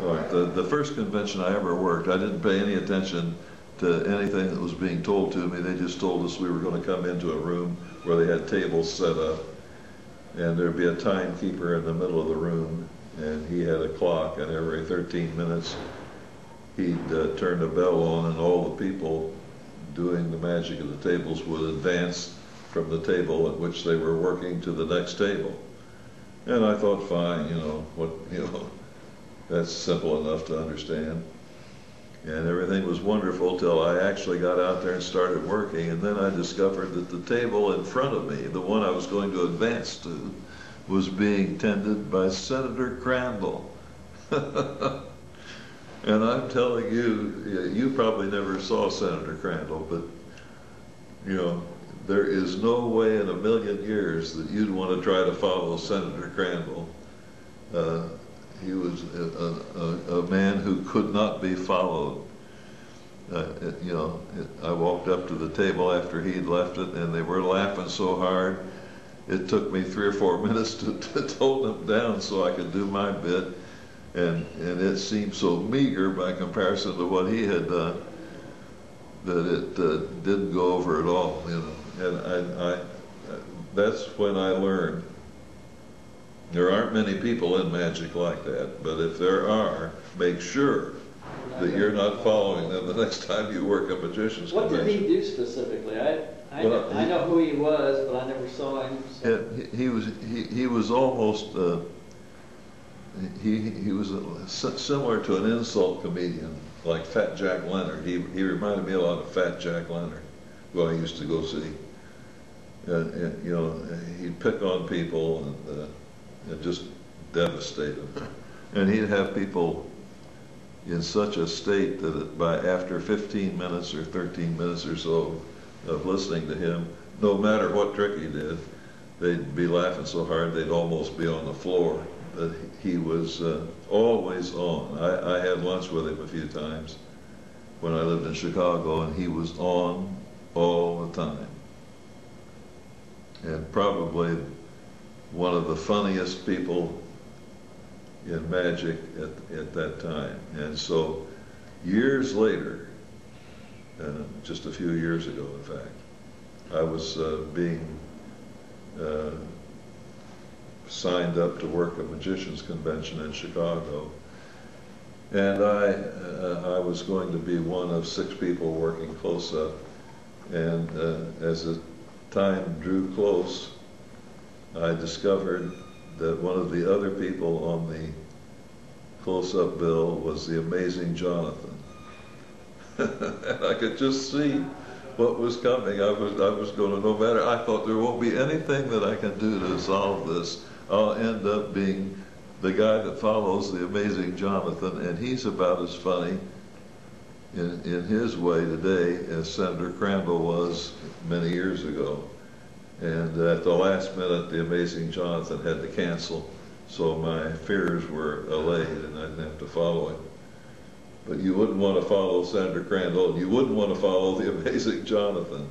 All right, the first convention I ever worked, I didn't pay any attention to anything that was being told to me. They just told us we were going to come into a room where they had tables set up, and there'd be a timekeeper in the middle of the room, and he had a clock, and every 13 minutes he'd turn the bell on, and all the people doing the magic of the tables would advance from the table at which they were working to the next table. And I thought, fine, that's simple enough to understand. And everything was wonderful till I actually got out there and started working, and then I discovered that the table in front of me, the one I was going to advance to, was being tended by Senator Crandall. And I'm telling you, you probably never saw Senator Crandall, but there is no way in a million years that you'd want to try to follow Senator Crandall. He was a man who could not be followed. I walked up to the table after he'd left it, and they were laughing so hard, it took me 3 or 4 minutes to tone them down so I could do my bit, and it seemed so meager by comparison to what he had done that it didn't go over at all. And that's when I learned. There aren't many people in magic like that, but if there are, make sure that you're not following them the next time you work a magician's convention. What did he do specifically? I know who he was, but I never saw him. So. He was almost he was similar to an insult comedian, like Fat Jack Leonard. He reminded me a lot of Fat Jack Leonard, who I used to go see. And he'd pick on people and just devastate them. And he'd have people in such a state that after 15 minutes or 13 minutes or so of listening to him, no matter what trick he did, they'd be laughing so hard they'd almost be on the floor. But he was always on. I had lunch with him a few times when I lived in Chicago, and he was on all the time. And probably one of the funniest people in magic at that time. And so years later, just a few years ago in fact, I was being signed up to work a magician's convention in Chicago, and I was going to be one of 6 people working close up, and as the time drew close, I discovered that one of the other people on the close-up bill was the amazing Jonathan. And I could just see what was coming. I was going to, no matter, I thought there won't be anything that I can do to solve this. I'll end up being the guy that follows the amazing Jonathan, and he's about as funny in his way today as Senator Crandall was many years ago. And at the last minute, the amazing Jonathan had to cancel, so my fears were allayed and I didn't have to follow him. But you wouldn't want to follow Senator Crandall, and you wouldn't want to follow the amazing Jonathan.